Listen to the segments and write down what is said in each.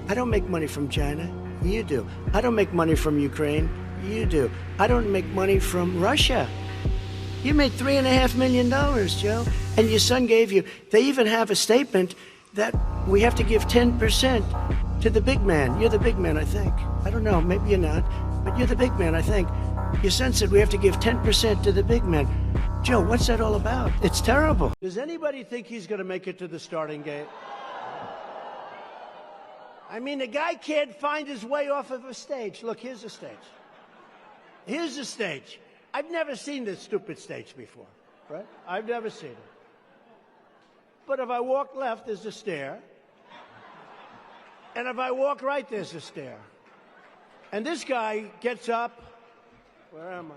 I don't make money from China. You do. I don't make money from Ukraine. You do. I don't make money from Russia. You made $3.5 million, Joe. And your son gave you, they even have a statement that we have to give 10% to the big man. You're the big man, I think. I don't know, maybe you're not, but you're the big man, I think. Your son said we have to give 10% to the big man. Joe, what's that all about? It's terrible. Does anybody think he's going to make it to the starting gate? I mean, the guy can't find his way off of a stage. Look, here's a stage. Here's a stage. I've never seen this stupid stage before, right? I've never seen it. But if I walk left, there's a stair. And if I walk right, there's a stair. And this guy gets up. Where am I?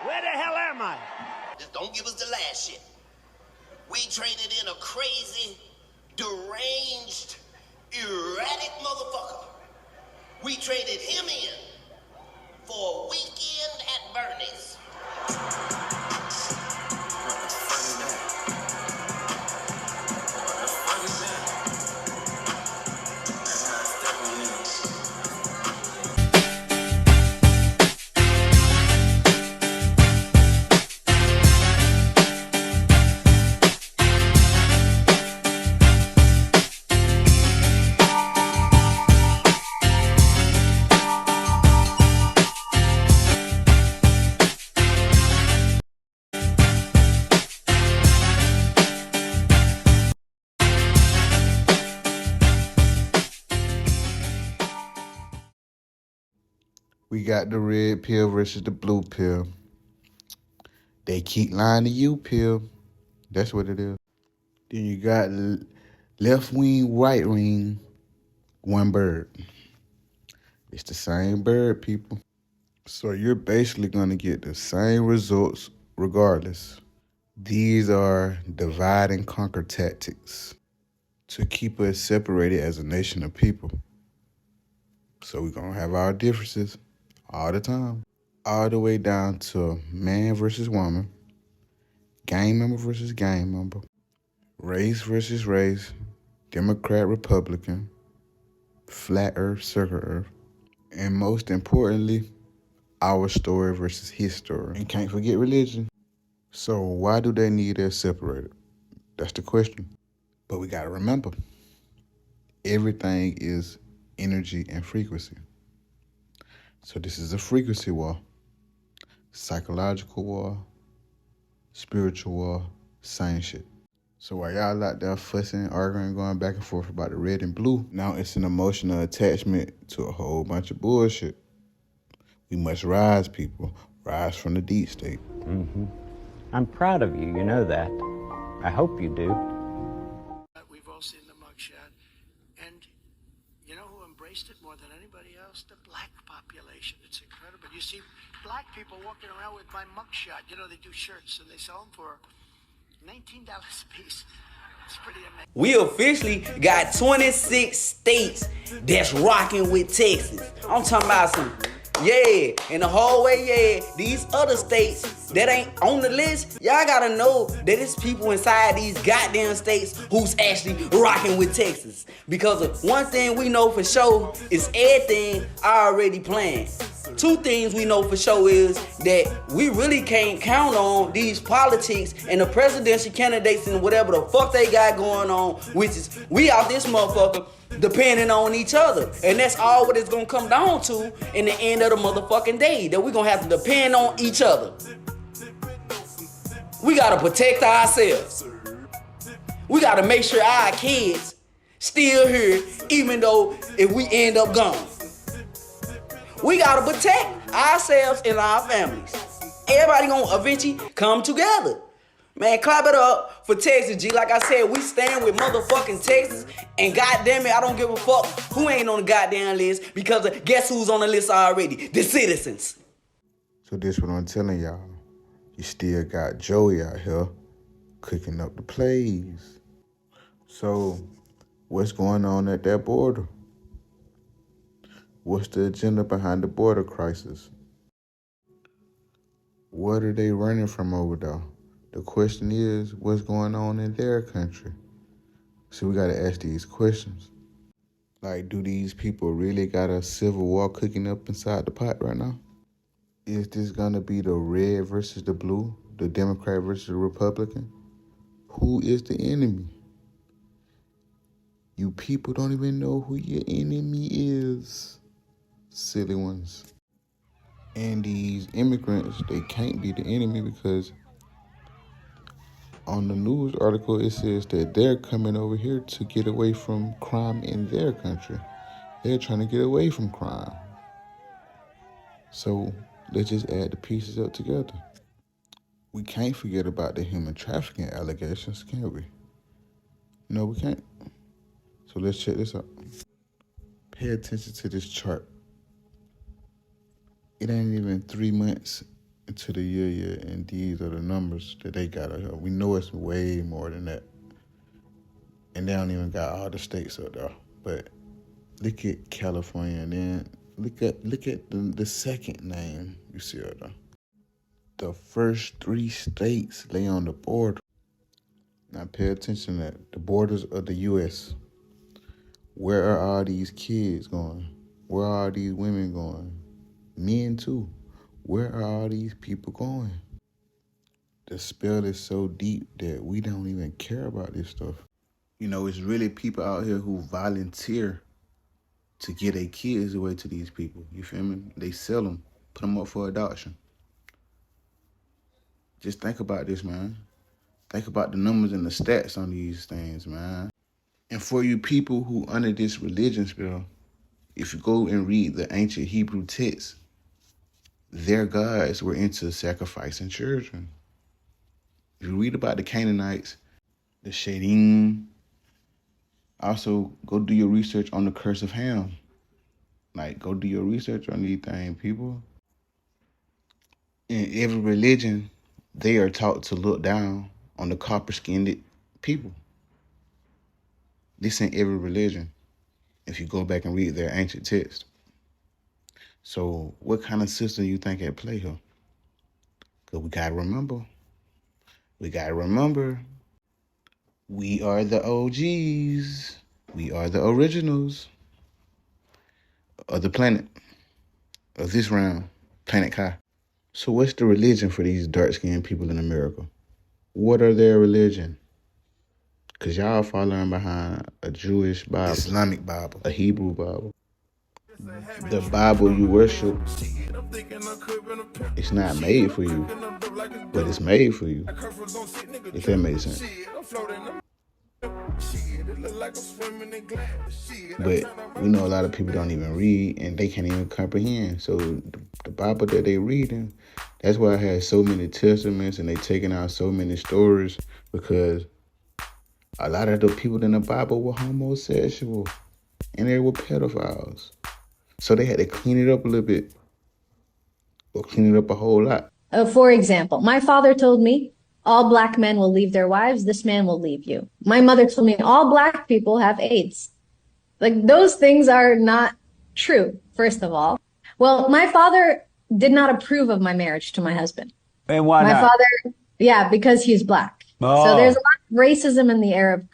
Where the hell am I? Just don't give us the last shit. We traded in a crazy, deranged, erratic motherfucker. We traded him in for a weekend at Bernie's. We got the red pill versus the blue pill. They keep lying to you, pill. That's what it is. Then you got left wing, right wing, one bird. It's the same bird, people. So you're basically going to get the same results regardless. These are divide and conquer tactics to keep us separated as a nation of people. So we're going to have our differences all the time. All the way down to man versus woman, gang member versus gang member, race versus race, Democrat, Republican, flat earth, circle earth, and most importantly, our story versus his story. And can't forget religion. So why do they need us separated? That's the question. But we gotta remember, everything is energy and frequency. So this is a frequency war, psychological war, spiritual war, same shit. So while y'all out there fussing, arguing, going back and forth about the red and blue, now it's an emotional attachment to a whole bunch of bullshit. We must rise, people. Rise from the deep state. Mm-hmm. I'm proud of you, you know that. I hope you do. We've all seen the mugshot. And you know who embraced it more than anybody else? The black population. It's incredible. You see black people walking around with my mugshot. You know, they do shirts and they sell them for $19 a piece. It's pretty amazing. We officially got 26 states that's rocking with Texas. I'm talking about some, yeah, and the whole way, yeah, these other states that ain't on the list, y'all gotta know that it's people inside these goddamn states who's actually rocking with Texas. Because of one thing we know for sure is everything already planned. Two things we know for sure is that we really can't count on these politics and the presidential candidates and whatever the fuck they got going on, which is we out this motherfucker depending on each other. And that's all what it's gonna come down to in the end of the motherfucking day, that we gonna have to depend on each other. We gotta protect ourselves. We gotta make sure our kids still here, even though if we end up gone. We gotta protect ourselves and our families. Everybody gonna eventually come together. Man, clap it up for Texas, G. Like I said, we stand with motherfucking Texas, and goddamn it, I don't give a fuck who ain't on the goddamn list, because guess who's on the list already? The citizens. So this what I'm telling y'all. You still got Joey out here cooking up the plays. So what's going on at that border? What's the agenda behind the border crisis? What are they running from over there? The question is, what's going on in their country? So we gotta ask these questions. Like, do these people really got a civil war cooking up inside the pot right now? Is this gonna be the red versus the blue, the Democrat versus the Republican? Who is the enemy? You people don't even know who your enemy is. Silly ones. And these immigrants, they can't be the enemy because on the news article, it says that they're coming over here to get away from crime in their country. They're trying to get away from crime. So let's just add the pieces up together. We can't forget about the human trafficking allegations, can we? No, we can't. So let's check this out. Pay attention to this chart. It ain't even 3 months into the year yet, and these are the numbers that they got out here. We know it's way more than that. And they don't even got all the states up there. But look at California, and then look at the second name you see up there. The first 3 states lay on the border. Now pay attention to that. The borders of the U.S. Where are all these kids going? Where are these women going? Men too. Where are all these people going? The spell is so deep that we don't even care about this stuff. You know, it's really people out here who volunteer to get their kids away to these people. You feel me? They sell them, put them up for adoption. Just think about this, man. Think about the numbers and the stats on these things, man. And for you people who under this religion spell, if you go and read the ancient Hebrew texts, their gods were into sacrificing children. If you read about the Canaanites, the Shadim, also go do your research on the curse of Ham. Like, go do your research on these things, people. In every religion, they are taught to look down on the copper-skinned people. This ain't every religion, if you go back and read their ancient texts. So what kind of system you think at play here? Because we got to remember, we are the OGs. We are the originals of the planet, of this round, Planet Kai. So what's the religion for these dark-skinned people in America? What are their religion? Because y'all following behind a Jewish Bible, Islamic Bible, a Hebrew Bible. The Bible you worship, it's not made for you, but it's made for you. If that makes sense. But we know a lot of people don't even read and they can't even comprehend. So the Bible that they reading, that's why it has so many testaments and they taking out so many stories, because a lot of the people in the Bible were homosexual and they were pedophiles. So they had to clean it up a little bit, or clean it up a whole lot. For example, my father told me, all black men will leave their wives, this man will leave you. My mother told me, all black people have AIDS. Like, those things are not true, first of all. Well, my father did not approve of my marriage to my husband. And why My not? father, yeah, because he's black. Oh. So there's a lot of racism in the Arab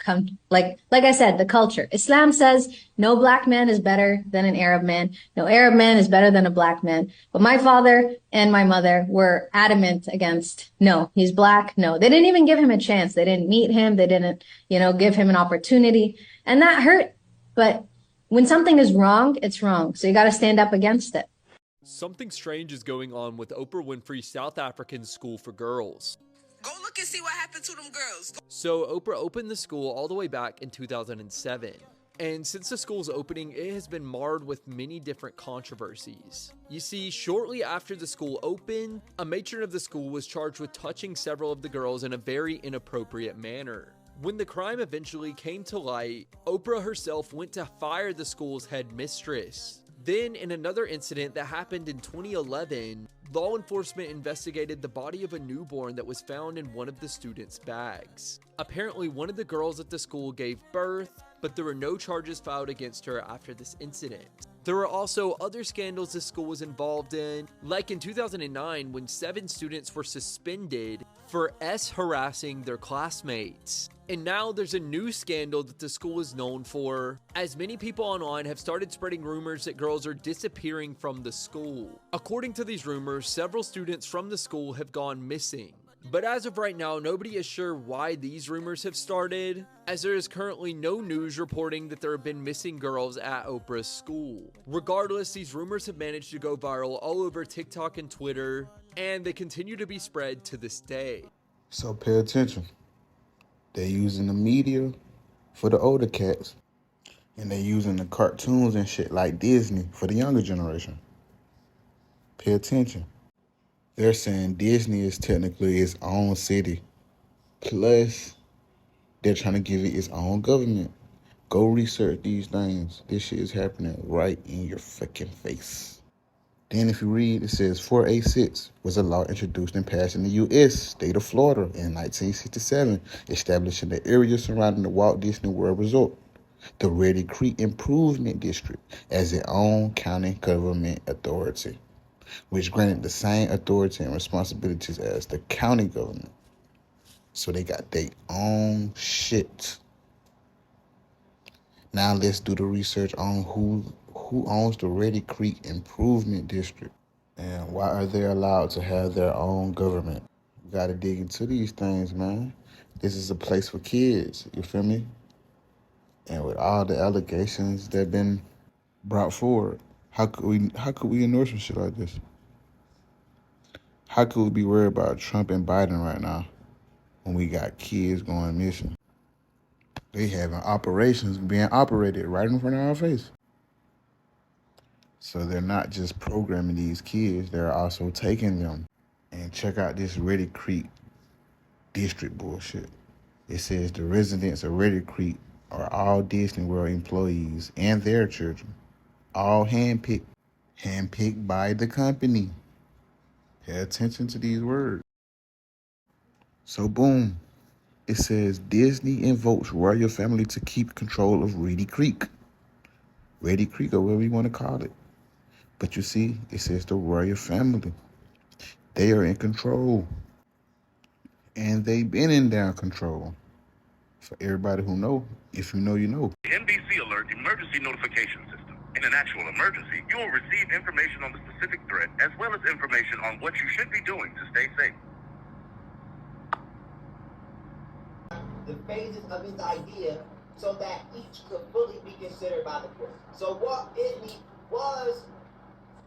like I said, the culture. Islam says no black man is better than an Arab man. No Arab man is better than a black man. But my father and my mother were adamant against, no, he's black. No, they didn't even give him a chance. They didn't meet him. They didn't, give him an opportunity. And that hurt. But when something is wrong, it's wrong. So you got to stand up against it. Something strange is going on with Oprah Winfrey's South African School for Girls. Go look and see what happened to them girls. So Oprah opened the school all the way back in 2007. And since the school's opening, it has been marred with many different controversies. You see, shortly after the school opened, a matron of the school was charged with touching several of the girls in a very inappropriate manner. When the crime eventually came to light, Oprah herself went to fire the school's head mistress. Then, in another incident that happened in 2011, law enforcement investigated the body of a newborn that was found in one of the students' bags. Apparently, one of the girls at the school gave birth, but there were no charges filed against her after this incident. There were also other scandals the school was involved in, like in 2009 when 7 students were suspended for harassing their classmates. And now there's a new scandal that the school is known for, as many people online have started spreading rumors that girls are disappearing from the school. According to these rumors, several students from the school have gone missing. But as of right now, nobody is sure why these rumors have started, as there is currently no news reporting that there have been missing girls at Oprah's school. Regardless, these rumors have managed to go viral all over TikTok and Twitter, and they continue to be spread to this day. So pay attention. They're using the media for the older cats, and they're using the cartoons and shit like Disney for the younger generation. Pay attention. They're saying Disney is technically its own city. Plus, they're trying to give it its own government. Go research these things. This shit is happening right in your fucking face. Then if you read, it says 486 was a law introduced and passed in the U.S. state of Florida in 1967, establishing the area surrounding the Walt Disney World Resort, the Reedy Creek Improvement District, as its own county government authority, which granted the same authority and responsibilities as the county government. So they got their own shit. Now let's do the research on who owns the Reedy Creek Improvement District and why are they allowed to have their own government. You gotta dig into these things, man. This is a place for kids, you feel me? And with all the allegations that have been brought forward, how could we ignore some shit like this? How could we be worried about Trump and Biden right now when we got kids going missing? They having operations being operated right in front of our face. So they're not just programming these kids, they're also taking them. And check out this Reedy Creek district bullshit. It says the residents of Reedy Creek are all Disney World employees and their children, all handpicked by the company. Pay attention to these words. So boom, it says Disney invokes royal family to keep control of Reedy Creek. Reedy Creek, or whatever you want to call it. But you see, it says the royal family. They are in control. And they've been in their control. For everybody who know, if you know, you know. NBC Alert Emergency Notification System. In an actual emergency, you will receive information on the specific threat, as well as information on what you should be doing to stay safe. The phases of his idea so that each could fully be considered by the court. So Walt Disney was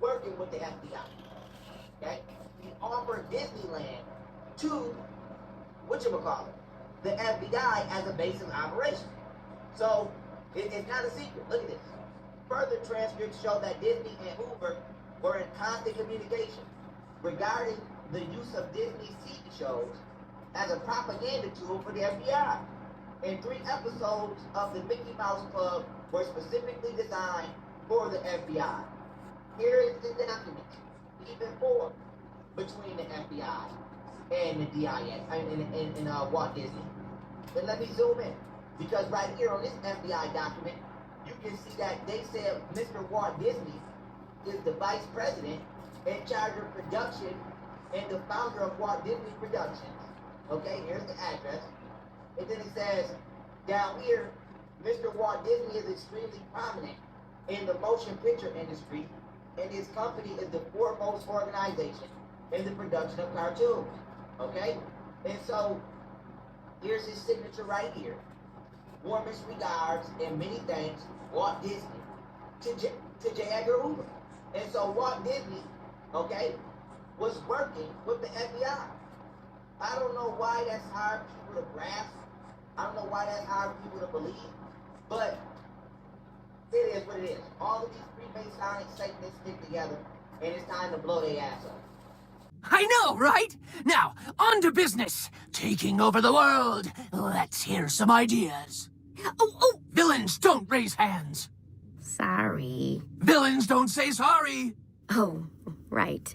working with the FBI. Okay? He offered Disneyland to whatchamacallit, the FBI as a base of operation. So it's not a secret. Look at this. Further transcripts show that Disney and Hoover were in constant communication regarding the use of Disney TV shows as a propaganda tool for the FBI. And 3 episodes of the Mickey Mouse Club were specifically designed for the FBI. Here is the document, even more, between the FBI and the DIA, and Walt Disney. But let me zoom in, because right here on this FBI document, you can see that they said Mr. Walt Disney is the vice president in charge of production and the founder of Walt Disney Productions. Okay, here's the address. And then it says, down here, Mr. Walt Disney is extremely prominent in the motion picture industry, and his company is the foremost organization in the production of cartoons. Okay? And so, here's his signature right here. Warmest regards and many thanks, Walt Disney, to J. Edgar Hoover. And so Walt Disney, okay, was working with the FBI. I don't know why that's hard for people to grasp. I don't know why that's hard for people to believe. But it is what it is. All of these Freemasonic Satanists stick together, and it's time to blow their ass up. I know, right? Now, on to business. Taking over the world. Let's hear some ideas. Oh, villains don't raise hands. Sorry. Villains don't say sorry. Oh, right.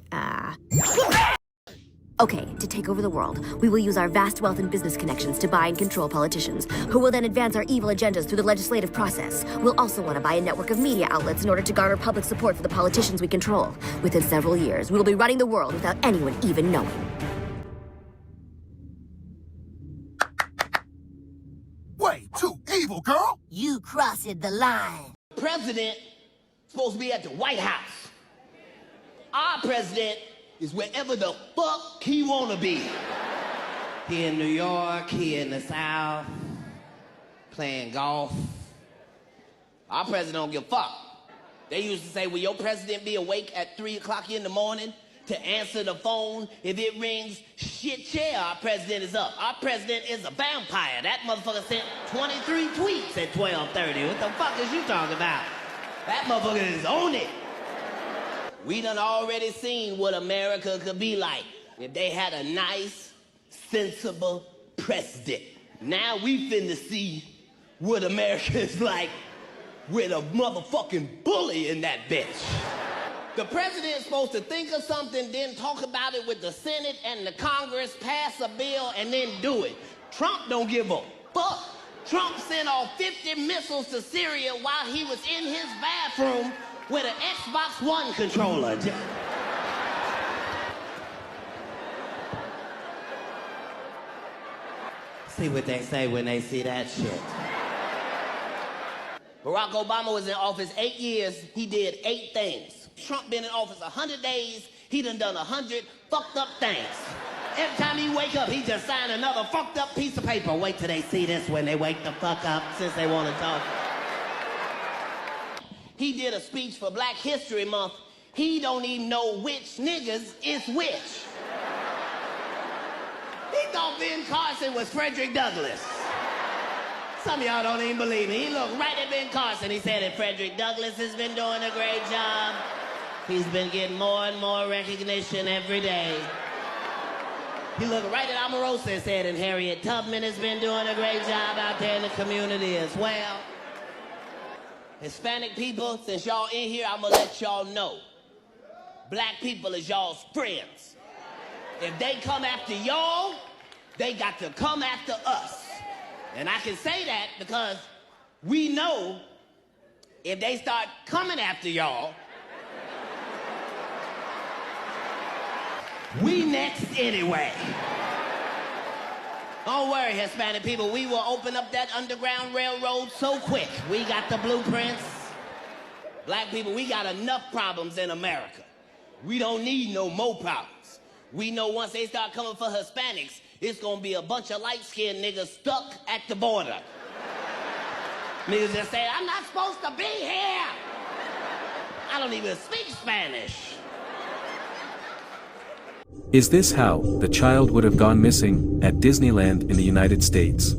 Okay, to take over the world, we will use our vast wealth and business connections to buy and control politicians, who will then advance our evil agendas through the legislative process. We'll also want to buy a network of media outlets in order to garner public support for the politicians we control. Within several years, we will be running the world without anyone even knowing. Way too evil, girl! You crossed the line. President supposed to be at the White House. Our president is wherever the fuck he wanna be. He in New York, he in the South, playing golf. Our president don't give a fuck. They used to say, will your president be awake at 3 o'clock in the morning to answer the phone? If it rings, shit yeah, our president is up. Our president is a vampire. That motherfucker sent 23 tweets at 12:30. What the fuck is you talking about? That motherfucker is on it. We done already seen what America could be like if they had a nice, sensible president. Now we finna see what America is like with a motherfucking bully in that bitch. The president's supposed to think of something, then talk about it with the Senate and the Congress, pass a bill, and then do it. Trump don't give a fuck. Trump sent off 50 missiles to Syria while he was in his bathroom with an Xbox One controller. See what they say when they see that shit. Barack Obama was in office 8 years. He did 8 things. Trump been in office 100 days. He done 100 fucked up things. Every time he wake up, he just signed another fucked up piece of paper. Wait till they see this when they wake the fuck up, since they want to talk. He did a speech for Black History Month. He don't even know which niggas is which. He thought Ben Carson was Frederick Douglass. Some of y'all don't even believe me. He looked right at Ben Carson. He said that Frederick Douglass has been doing a great job. He's been getting more and more recognition every day. He looked right at Omarosa and said, and Harriet Tubman has been doing a great job out there in the community as well. Hispanic people, since y'all in here, I'm gonna let y'all know. Black people is y'all's friends. If they come after y'all, they got to come after us. And I can say that because we know if they start coming after y'all, we next anyway. Don't worry, Hispanic people, we will open up that Underground Railroad so quick. We got the blueprints. Black people, we got enough problems in America. We don't need no more problems. We know once they start coming for Hispanics, it's gonna be a bunch of light-skinned niggas stuck at the border. Niggas just say, I'm not supposed to be here. I don't even speak Spanish. Is this how the child would have gone missing at Disneyland in the United States?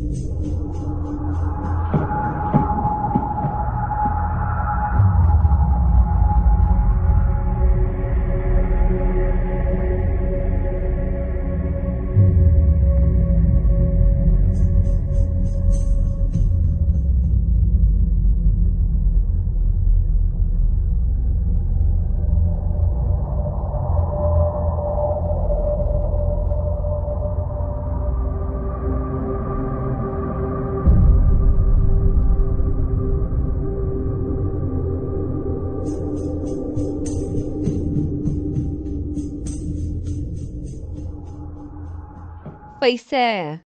Pois é,